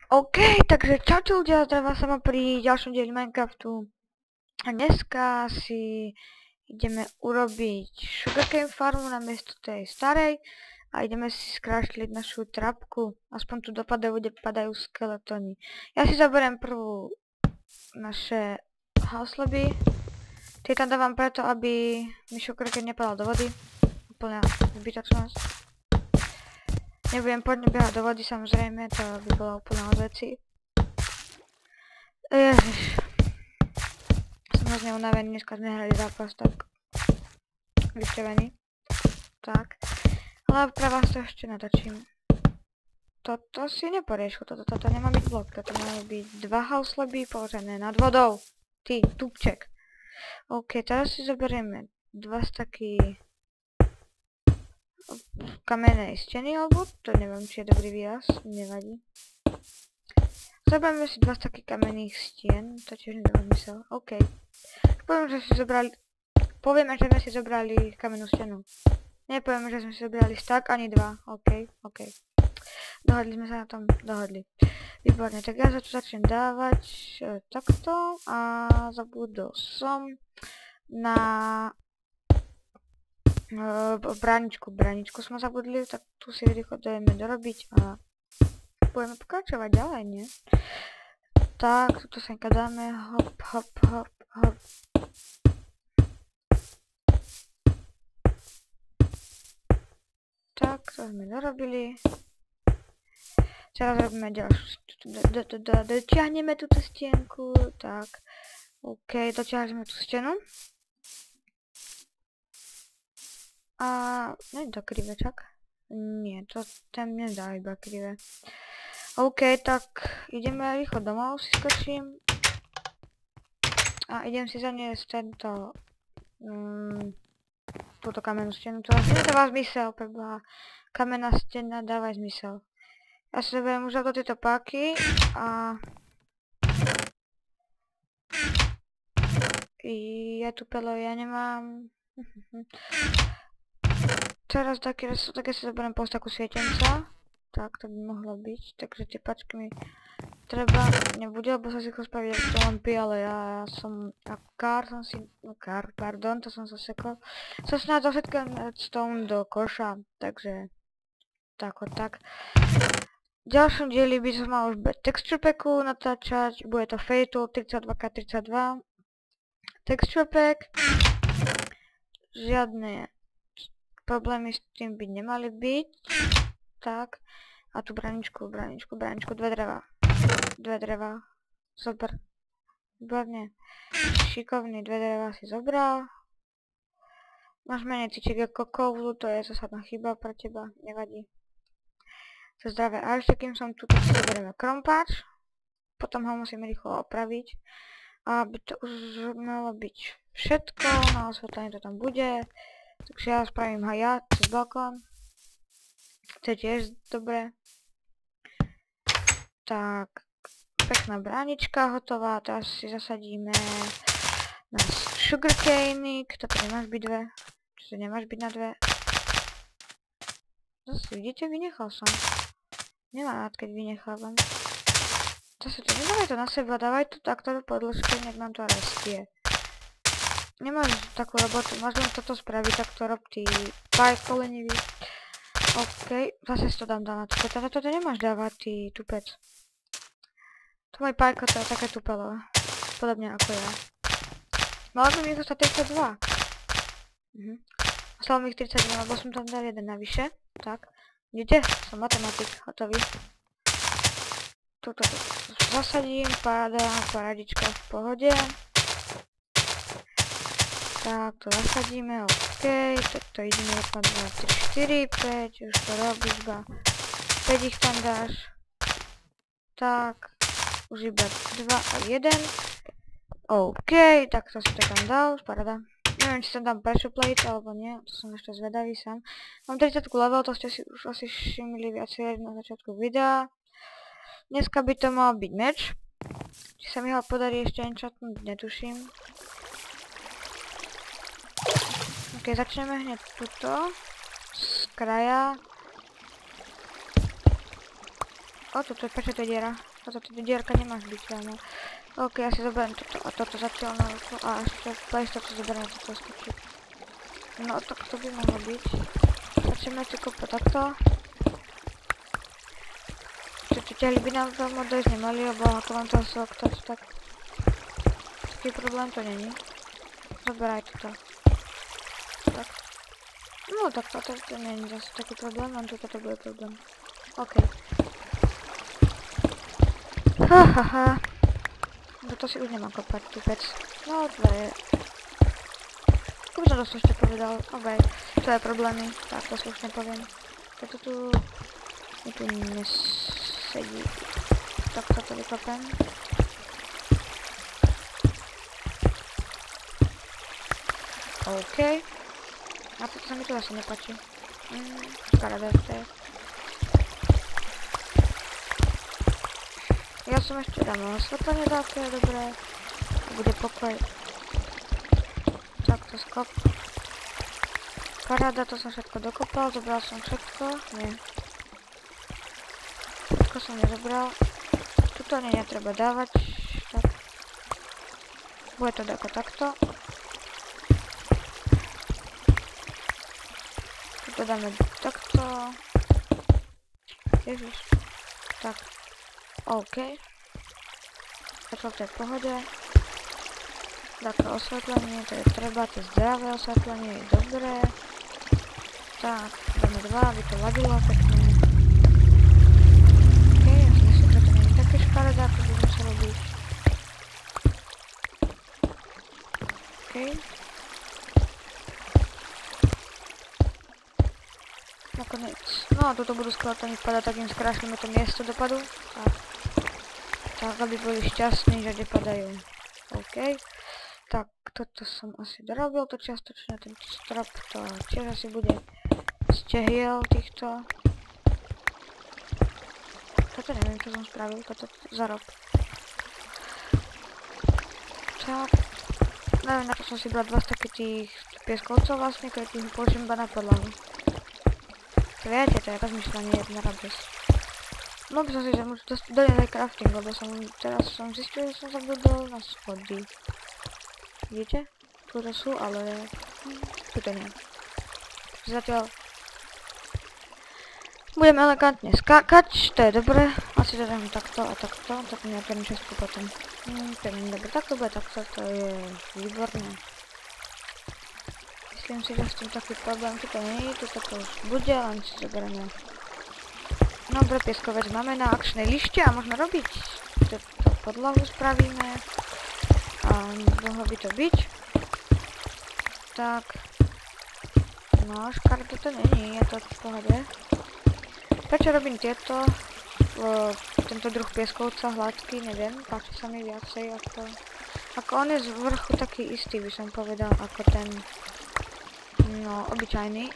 OK, takže čaute ľudia, zdravím vás sama pri ďalšom dieli Minecraftu. A dneska si ideme urobiť sugarcane farmu namiesto tej starej a ideme si skrášliť našu trapku. Aspoň tu dopadajú, kde padajú skeletóny. Ja si zaberiem prvú naše house lobby. Tie tam dávam preto, aby mi sugarcane nepadal do vody. Úplne zbytočnosť. Nebudem poďme behať do vody, samozrejme, to by bolo úplne od veci. Ježiš. Som hrozne unavený, dneska sme hrali zápas, tak vyčevený. Tak. Ale pre vás to ešte natočím. Toto si neporieš, toto nemá byť blok, toto má byť 2 house lobby položené nad vodou. Ty, tupček. OK, teraz si zoberieme 2 staky kamennej steny, alebo to neviem, či je dobrý výraz, nevadí. Zoberieme si 2 staky kamenných stien, to tiež nedáva zmysel. OK. Povieme, že sme si zobrali kamennú stenu. Nepovieme, že sme si zobrali stack ani 2. OK. Dohodli sme sa na tom, dohodli. Výborne, tak ja tu začnem dávať takto a zabudol som na bráničku sme zabudli, tak tu si rýchlo dajeme dorobiť a budeme pokračovať ďalej, nie? Tak, tuto senka dáme, hop. Tak, to sme dorobili. Teraz robíme ďalšiu, dotiahneme túto stienku, tak. OK, dotiahneme tú stenu. A nie je to krivé, čak? Nie, to tam nedá iba krivé. OK, tak ideme rýchlo domov, si skočím. A idem si zaniesť túto kamennú stenu. To asi nedáva zmysel, preboha. Kamenná stena dáva zmysel. Ja si zoberiem už do tieto páky a... Je tu pelo, ja nemám... Teraz také si zoberiem post takú svietenca. Tak, to by mohlo byť. Takže tie pačky mi treba nebude, lebo sa si chcel spraviť ako lampy, ale ja som ako to som zasekol. Som snáď zasekol stone do koša, takže tak. V ďalšom dieli by som mal už bez texture packu natáčať, bude to Fatal 32x32. Texture pack. Žiadne problémy s tým by nemali byť. Tak. A tu bráničku, 2 dreva. Super. Výborne. Šikovný, 2 dreva si zobral. Máš menej tyčiek ako kovlu, to je zásadná chyba pre teba, nevadí. To zdravé. A ešte kým som tu, tak si zoberieme krompáč. Potom ho musíme rýchlo opraviť. A by to už malo byť všetko, na osvetlenie to tam bude. Takže ja spravím aj cez balkón. To je tiež dobré. Tak, pekná bránička hotová. Teraz si zasadíme na sugarcane. Toto nemáš byť 2. Čiže nemáš byť na 2. Zase vidíte, vynechal som. Nemá rád, keď vynechávam. Zase to nedávaj to na seba, dávaj to takto do podĺžky, nech nám to rastie. Nemáš takú robotu, máš len toto spraviť, tak to rob ty pajko lenivý. OK, zase si to dám na tupec. Toto nemáš dávať, ty tupec. To môj pajko, to je také tupelo. Podobne ako ja. Malo by mi zostať 32. Ostalo mi ich 31, lebo som tam dal jeden navyše. Tak, vidíte? Som matematik, hotový. Tuto zasadím, paradička v pohode. Tak, to zasadíme, OK, toto ideme 1, 2, 3, 4, 5, už to robíš iba 5 ich tam dáš. Tak, už iba 2 a 1. OK, tak to si to tam dal, paráda. Neviem, či som tam pressure plate alebo nie, to som ešte zvedavý sám. Mám 30 level, to ste si už asi všimli viacej na začiatku videa. Dneska by to mal byť meč. Či sa mi ho podarí ešte enchantnúť, netuším. OK, začneme hneď tuto. Z kraja. O, prečo to je diera? Toto dierka nemáš byť ráno. Ok, ja si zoberiem toto a toto zatiaľ na ruku a ešte po istotu zoberiem toto skočiť. No, tak to by mohlo byť. Začneme si kúpať takto. Čo ťahli by nám veľmi dojsť nemali, lebo ako vám to asi oktať, tak taký problém to není. Zoberaj toto. Tak. No, tak toto není zase taký problém, len toto bude problém. OK. Hahaha. No to si už nemám kopať, typec. No, to je... Ako by som to slušne povedal, OK. Tvoje problémy, tak to slušne poviem. Toto tu... Mi tu nesedí. Tak toto vykopem. OK. A toto sa mi tu asi nepáči. Škaredé to je. Ja som ešte dám osvetlenie dáke, dobré. Bude pokoj. Takto skop. Paráda, to som všetko dokopal, zobral som všetko. Nie. Všetko som nezobral. Tuto ani netreba dávať. Tak. Bude to ako takto. Tuto dáme takto. Ježiš. Tak. OK. Toto je v pohode. Také osvetlenie, to je treba, to je zdravé osvetlenie, je dobré. Tak, dáme 2, aby to ladilo pekne. OK, ja si myslím, že to nie je také škaredé, ako by muselo byť. OK. Nakoniec. No a tuto budú skeletoni padať, tak im skrášlime to miesto dopadu. Tak, aby boli šťastní, že nepadajú. OK. Tak, toto som asi dorobil, to čiastočne, ten strop, to tiež asi bude stehiel týchto. Toto neviem, čo som spravil, toto zarob. Tak, neviem, na to som si bral 2 staky tých pieskovcov vlastne, keď ich položím iba na podlahu. To viete, to je rozmýšľanie jedna radosť. No by som si, že môžu doniesť aj crafting, lebo teraz som zistil, že som zabudol na schody. Vidíte? Tuto sú, ale tuto nie. Zatiaľ budeme elegantne skákať, to je dobré. Asi to dám takto a takto, tak mi otvorím čestku potom. To nie je dobré, takto bude takto, to je výborné. Myslím si, že s tým taký problém tuto nie je, tuto to už bude, len si zoberieme. Dobre, pieskovec máme na akčnej lište a môžeme robiť. Toto podlahu spravíme. A mohlo by to byť. Tak. No, škaredé to není, je to v pohode. Prečo robím tieto? Tento druh pieskovca hladký, neviem, páči sa mi viacej ako on je z vrchu taký istý, by som povedal, ako ten, no, obyčajný.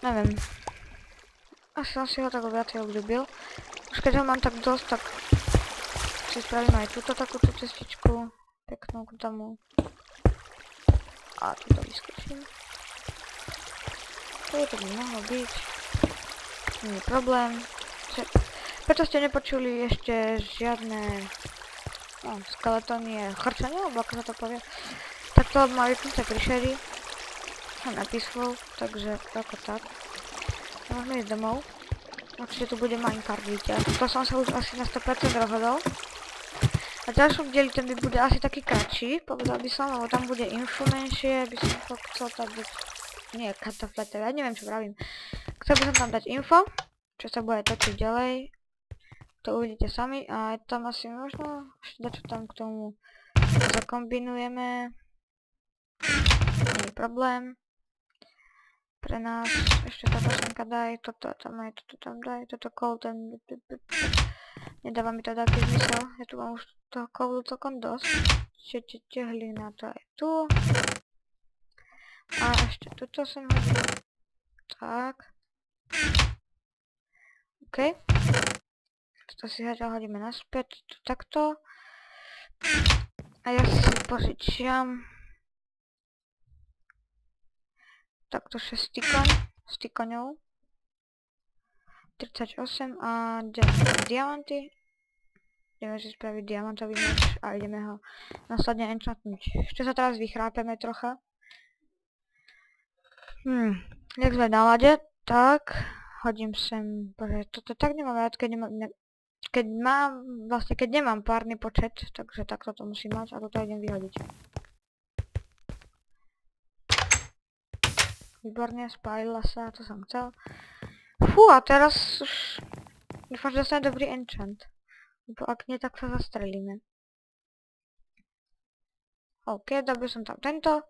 Neviem. Asi som si ho tak viacej obľúbil. Už keď ho mám tak dosť, tak si spravím aj túto takúto cestičku. Peknú k tomu. A túto vyskočím. To by mohlo byť. Nie je problém. Prečo ste nepočuli ešte žiadne skeletónie chrčanie, alebo ako sa to povie. Tak to má vypnuté prišery. A napísal, takže ako tak. Môžeme ísť domov. Určite tu bude Minecraft, vidíte. To som sa už asi na 100% rozhodol. A ďalšom dieli ten by bude asi taký kratší, povedal by som, lebo tam bude info menšie, by som to chcel tak dať. Nie, kataflete, ja neviem čo pravím. Chcel by som tam dať info, čo sa bude točiť ďalej. To uvidíte sami a tam asi možno ešte dačo tam k tomu zakombinujeme. Nie je problém. Pre nás ešte táto senka daj, toto tam aj, toto tam daj, toto kol, ten... Nedáva mi to taký zmysel, ja tu mám už toho kolu celkom dosť. Hlina to aj tu. A ešte tuto sem hodím. Tak. OK. Toto si hodíme naspäť, takto. A ja si požičiam takto 6 stikoňov. 38 a diamanty. Ideme si spraviť diamantový meč a ideme ho následne enchantnúť. Ešte sa teraz vychrápeme trocha. Jak sme na lade, tak hodím sem, bože, toto tak nemám rád, keď nemám párny počet, takže takto to musím mať a toto idem vyhodiť. Výborne, spálila sa, to som chcel. Fú, a teraz už dúfam, že dostane dobrý enchant. Lebo ak nie, tak sa zastrelíme. OK, dobil som tam tento.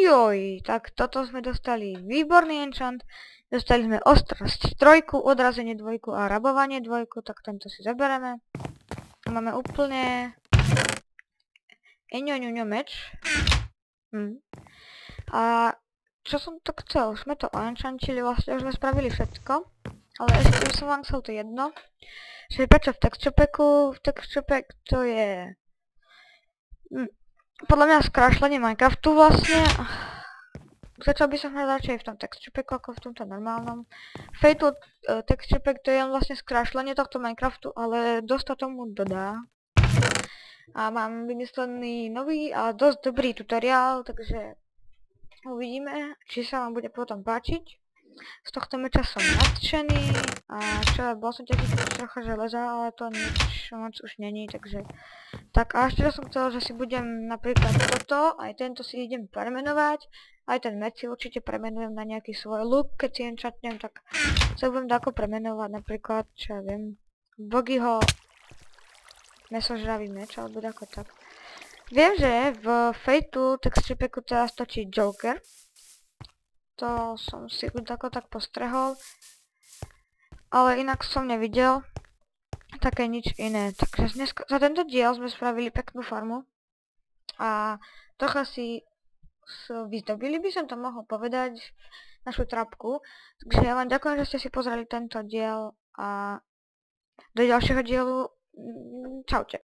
Joj, tak toto sme dostali výborný enchant. Dostali sme ostrosť 3, odrazenie 2 a rabovanie 2, tak tento si zabereme. Máme úplne eňoňuňo meč. A čo som to chcel? Sme to oenchantili, vlastne už sme spravili všetko. Ale ešte by som vám chcel to jedno. Že prečo v texture packu? V texture pack to je podľa mňa skrášlenie Minecraftu vlastne. Začal by som hrať radšej v tom texture packu ako v tomto normálnom. Fatal texture pack to je vlastne skrášlenie tohto Minecraftu, ale dosť to tomu dodá. A mám vymyslený nový a dosť dobrý tutoriál, takže uvidíme, či sa vám bude potom páčiť. Z tohto meča som nadšený a čo, bol som tiež trocha železa, ale to nič moc už není, takže tak a ešte som chcel, že si budem napríklad toto, aj tento si idem premenovať, aj ten meč si určite premenujem na nejaký svoj look, keď si enchantnem, tak sa budem tako premenovať napríklad, čo ja viem, Bogiho mesožravý meč, alebo tako tak. Viem, že v Fateu texture packu teraz točí Joker. To som si už tak postrehol. Ale inak som nevidel také nič iné. Takže dneska, za tento diel sme spravili peknú farmu. A trocha si vyzdobili, by som to mohol povedať, našu trapku. Takže ja vám ďakujem, že ste si pozreli tento diel a do ďalšieho dielu čaute.